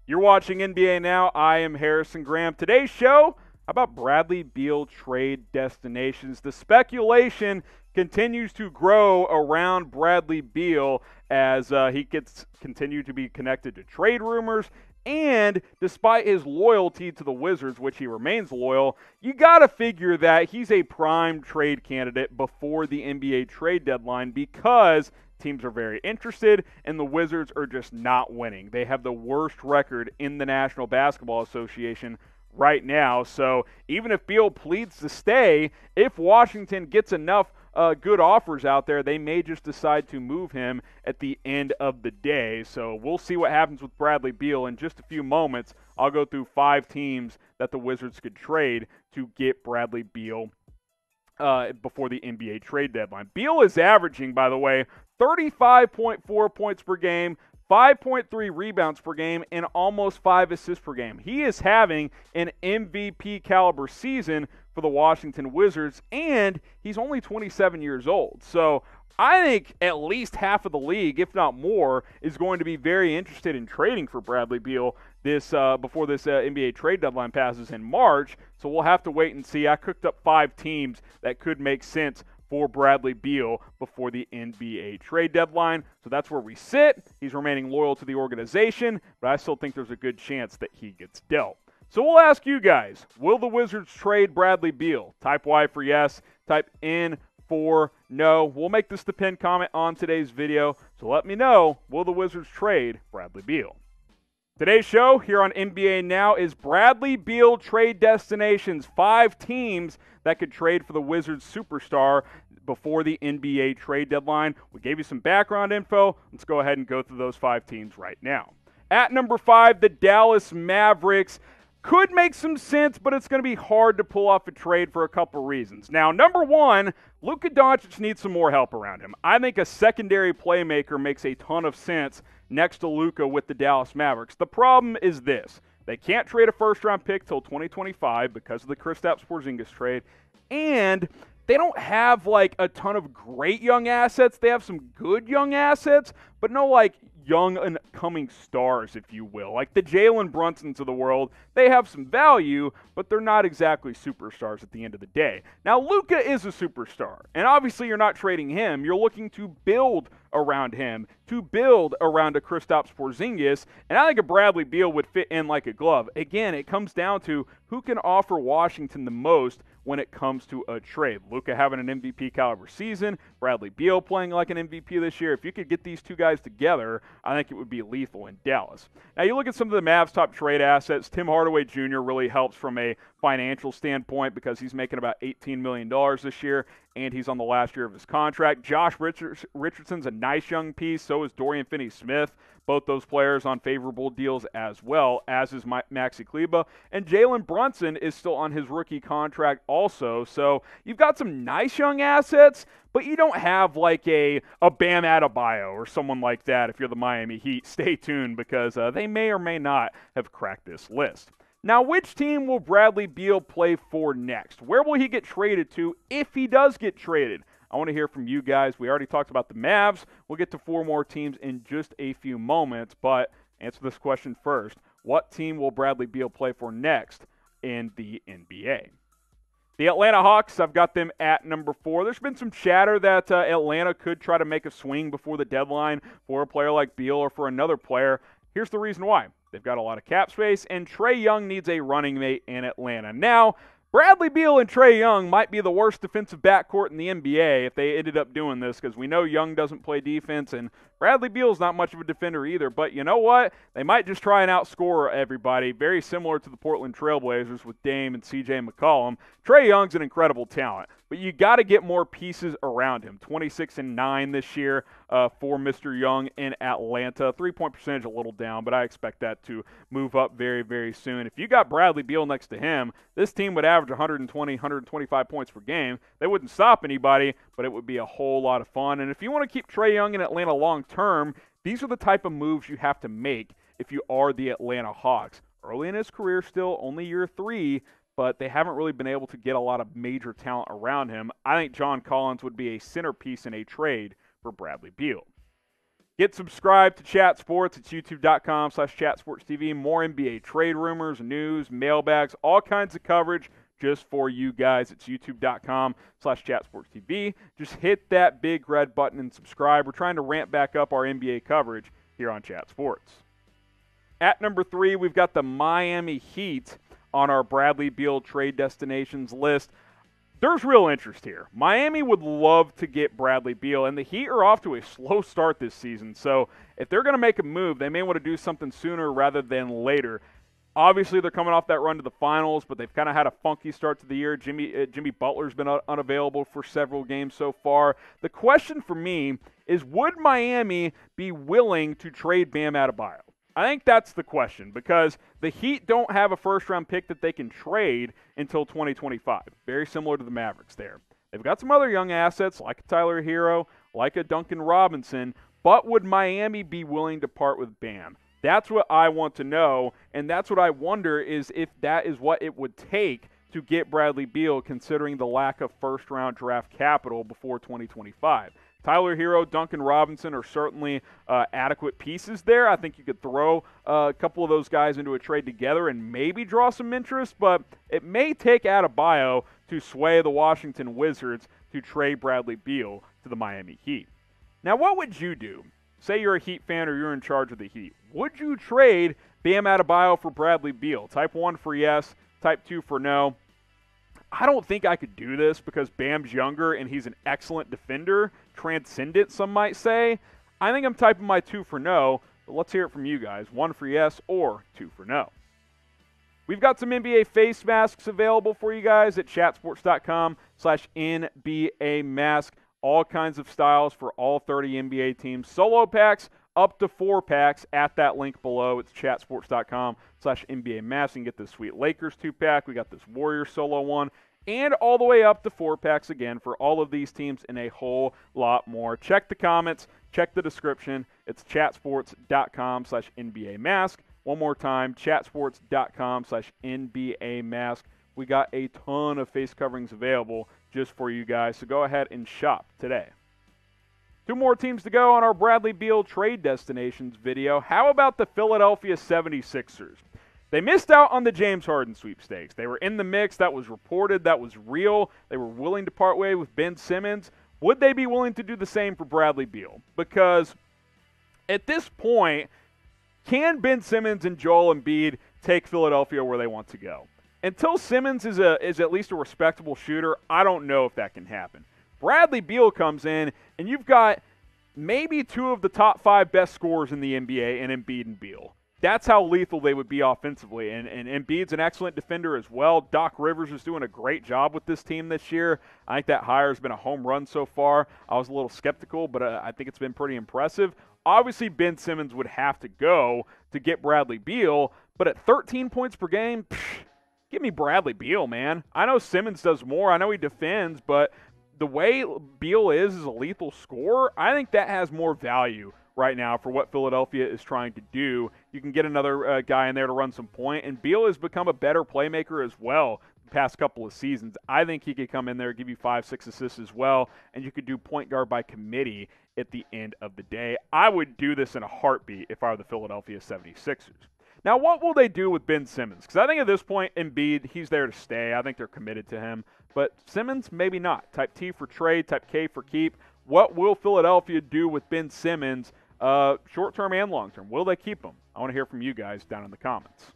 You're watching NBA Now. I am Harrison Graham. Today's show about Bradley Beal trade destinations. The speculation continues to grow around Bradley Beal as he gets continued to be connected to trade rumors. And despite his loyalty to the Wizards, which he remains loyal, you got to figure that he's a prime trade candidate before the NBA trade deadline because teams are very interested, and the Wizards are just not winning. They have the worst record in the National Basketball Association right now. So even if Beal pleads to stay, if Washington gets enough good offers out there, they may just decide to move him at the end of the day. So we'll see what happens with Bradley Beal in just a few moments. I'll go through 5 teams that the Wizards could trade to get Bradley Beal before the NBA trade deadline. Beal is averaging, by the way, 35.4 points per game, 5.3 rebounds per game, and almost 5 assists per game. He is having an MVP caliber season for the Washington Wizards, and he's only 27 years old. So I think at least half of the league, if not more, is going to be very interested in trading for Bradley Beal before this NBA trade deadline passes in March. So we'll have to wait and see. I cooked up 5 teams that could make sense for Bradley Beal before the NBA trade deadline. So that's where we sit. He's remaining loyal to the organization, but I still think there's a good chance that he gets dealt. So we'll ask you guys, will the Wizards trade Bradley Beal? Type Y for yes, type N for no. We'll make this the pinned comment on today's video, so let me know, will the Wizards trade Bradley Beal? Today's show here on NBA Now is Bradley Beal trade destinations. 5 teams that could trade for the Wizards superstar before the NBA trade deadline. We gave you some background info. Let's go ahead and go through those 5 teams right now. At number 5, the Dallas Mavericks. Could make some sense, but it's going to be hard to pull off a trade for a couple reasons. Now, number 1, Luka Doncic needs some more help around him. I think a secondary playmaker makes a ton of sense next to Luka with the Dallas Mavericks. The problem is this. They can't trade a first-round pick till 2025 because of the Kristaps Porzingis trade, and they don't have, like, a ton of great young assets. They have some good young assets, but no, like, young and coming stars, if you will. Like the Jalen Brunsons of the world, they have some value, but they're not exactly superstars at the end of the day. Now, Luka is a superstar, and obviously you're not trading him. You're looking to build around him, to build around a Kristaps Porzingis, and I think a Bradley Beal would fit in like a glove. Again, it comes down to who can offer Washington the most when it comes to a trade. Luka having an MVP caliber season, Bradley Beal playing like an MVP this year. If you could get these 2 guys together, I think it would be lethal in Dallas. Now, you look at some of the Mavs' top trade assets. Tim Hardaway Jr. really helps from a financial standpoint because he's making about $18 million this year, and he's on the last year of his contract. Josh Richardson's a nice young piece. So is Dorian Finney-Smith. Both those players on favorable deals as well, as is Maxi Kleber. And Jalen Brunson is still on his rookie contract also. So you've got some nice young assets, but you don't have like a Bam Adebayo or someone like that if you're the Miami Heat. Stay tuned because they may or may not have cracked this list. Now, which team will Bradley Beal play for next? Where will he get traded to if he does get traded? I want to hear from you guys. We already talked about the Mavs. We'll get to 4 more teams in just a few moments, but answer this question first. What team will Bradley Beal play for next in the NBA? The Atlanta Hawks, I've got them at number 4. There's been some chatter that Atlanta could try to make a swing before the deadline for a player like Beal or for another player. Here's the reason why. They've got a lot of cap space, and Trae Young needs a running mate in Atlanta. Now, Bradley Beal and Trae Young might be the worst defensive backcourt in the NBA if they ended up doing this because we know Young doesn't play defense and Bradley Beal's not much of a defender either. But you know what? They might just try and outscore everybody, very similar to the Portland Trailblazers with Dame and CJ McCollum. Trae Young's an incredible talent, but you got to get more pieces around him. 26-9 this year for Mr. Young in Atlanta. 3-point percentage a little down, but I expect that to move up very, very soon. If you got Bradley Beal next to him, this team would average 120, 125 points per game. They wouldn't stop anybody, but it would be a whole lot of fun. And if you want to keep Trae Young in Atlanta long term, these are the type of moves you have to make if you are the Atlanta Hawks. Early in his career still, only year 3, but they haven't really been able to get a lot of major talent around him. I think John Collins would be a centerpiece in a trade for Bradley Beal. Get subscribed to Chat Sports. It's youtube.com/chatsportstv. More NBA trade rumors, news, mailbags, all kinds of coverage just for you guys. It's youtube.com/chatsportstv. Just hit that big red button and subscribe. We're trying to ramp back up our NBA coverage here on Chat Sports. At number 3, we've got the Miami Heat on our Bradley Beal trade destinations list. There's real interest here. Miami would love to get Bradley Beal, and the Heat are off to a slow start this season. So if they're going to make a move, they may want to do something sooner rather than later. Obviously, they're coming off that run to the finals, but they've kind of had a funky start to the year. Jimmy Butler's been unavailable for several games so far. The question for me is, would Miami be willing to trade Bam Adebayo? I think that's the question, because the Heat don't have a first-round pick that they can trade until 2025. Very similar to the Mavericks there. They've got some other young assets, like a Tyler Hero, like a Duncan Robinson, but would Miami be willing to part with Bam? That's what I want to know, and that's what I wonder is if that is what it would take to get Bradley Beal, considering the lack of first-round draft capital before 2025. Tyler Hero, Duncan Robinson are certainly adequate pieces there. I think you could throw a couple of those guys into a trade together and maybe draw some interest, but it may take Adebayo to sway the Washington Wizards to trade Bradley Beal to the Miami Heat. Now, what would you do? Say you're a Heat fan or you're in charge of the Heat. Would you trade Bam Adebayo for Bradley Beal? Type 1 for yes, type 2 for no. I don't think I could do this because Bam's younger and he's an excellent defender, transcendent, some might say. I think I'm typing my 2 for no, but let's hear it from you guys. 1 for yes or 2 for no. We've got some NBA face masks available for you guys at chatsports.com/NBA mask. All kinds of styles for all 30 NBA teams. Solo packs up to 4 packs at that link below. It's chatsports.com/NBA mask. You can get this sweet Lakers 2-pack. We got this Warriors solo one. And all the way up to 4 packs again for all of these teams and a whole lot more. Check the comments. Check the description. It's chatsports.com/NBA mask. One more time, chatsports.com/NBA mask. We got a ton of face coverings available just for you guys, so go ahead and shop today. 2 more teams to go on our Bradley Beal trade destinations video. How about the Philadelphia 76ers? They missed out on the James Harden sweepstakes. They were in the mix. That was reported. That was real. They were willing to part way with Ben Simmons. Would they be willing to do the same for Bradley Beal? Because at this point, can Ben Simmons and Joel Embiid take Philadelphia where they want to go? Until Simmons is at least a respectable shooter, I don't know if that can happen. Bradley Beal comes in, and you've got maybe 2 of the top 5 best scorers in the NBA in Embiid and Beal. That's how lethal they would be offensively. And Embiid's an excellent defender as well. Doc Rivers is doing a great job with this team this year. I think that hire has been a home run so far. I was a little skeptical, but I think it's been pretty impressive. Obviously, Ben Simmons would have to go to get Bradley Beal, but at 13 points per game, give me Bradley Beal, man. I know Simmons does more. I know he defends, but the way Beal is a lethal scorer, I think that has more value right now for what Philadelphia is trying to do. You can get another guy in there to run some point, and Beal has become a better playmaker as well the past couple of seasons. I think he could come in there, give you 5-6 assists as well, and you could do point guard by committee at the end of the day. I would do this in a heartbeat if I were the Philadelphia 76ers. Now, what will they do with Ben Simmons? Because I think at this point, Embiid, he's there to stay. I think they're committed to him. But Simmons, maybe not. Type T for trade, type K for keep. What will Philadelphia do with Ben Simmons, short-term and long-term? Will they keep him? I want to hear from you guys down in the comments.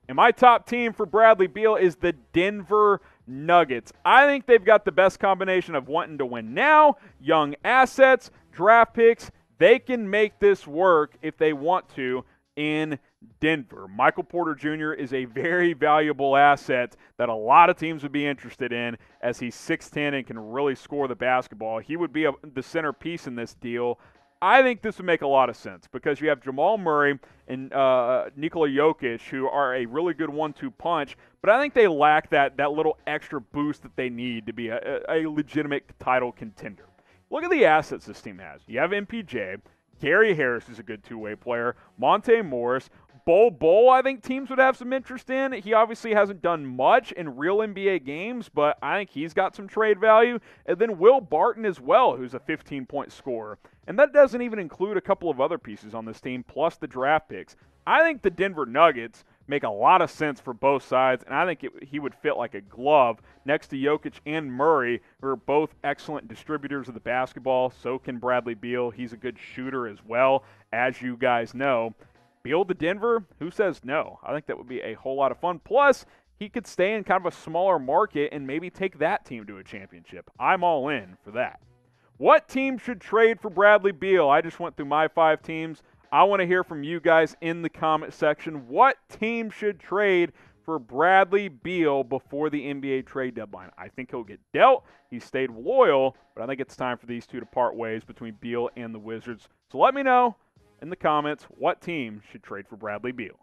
And my top team for Bradley Beal is the Denver Nuggets. I think they've got the best combination of wanting to win now, young assets, draft picks. They can make this work if they want to in Denver. Michael Porter Jr. is a very valuable asset that a lot of teams would be interested in, as he's 6'10" and can really score the basketball. He would be the centerpiece in this deal. I think this would make a lot of sense because you have Jamal Murray and Nikola Jokic, who are a really good 1-2 punch, but I think they lack that little extra boost that they need to be a legitimate title contender. Look at the assets this team has. You have MPJ. Gary Harris is a good two-way player. Monte Morris. Bol, I think teams would have some interest in. He obviously hasn't done much in real NBA games, but I think he's got some trade value. And then Will Barton as well, who's a 15-point scorer. And that doesn't even include a couple of other pieces on this team, plus the draft picks. I think the Denver Nuggets make a lot of sense for both sides, and I think he would fit like a glove next to Jokic and Murray, who are both excellent distributors of the basketball. So can Bradley Beal. He's a good shooter as well, as you guys know. Beal to Denver, who says no? I think that would be a whole lot of fun. Plus, he could stay in kind of a smaller market and maybe take that team to a championship. I'm all in for that. What team should trade for Bradley Beal? I just went through my 5 teams. I want to hear from you guys in the comment section. What team should trade for Bradley Beal before the NBA trade deadline? I think he'll get dealt. He stayed loyal, but I think it's time for these two to part ways between Beal and the Wizards. So let me know in the comments what team should trade for Bradley Beal.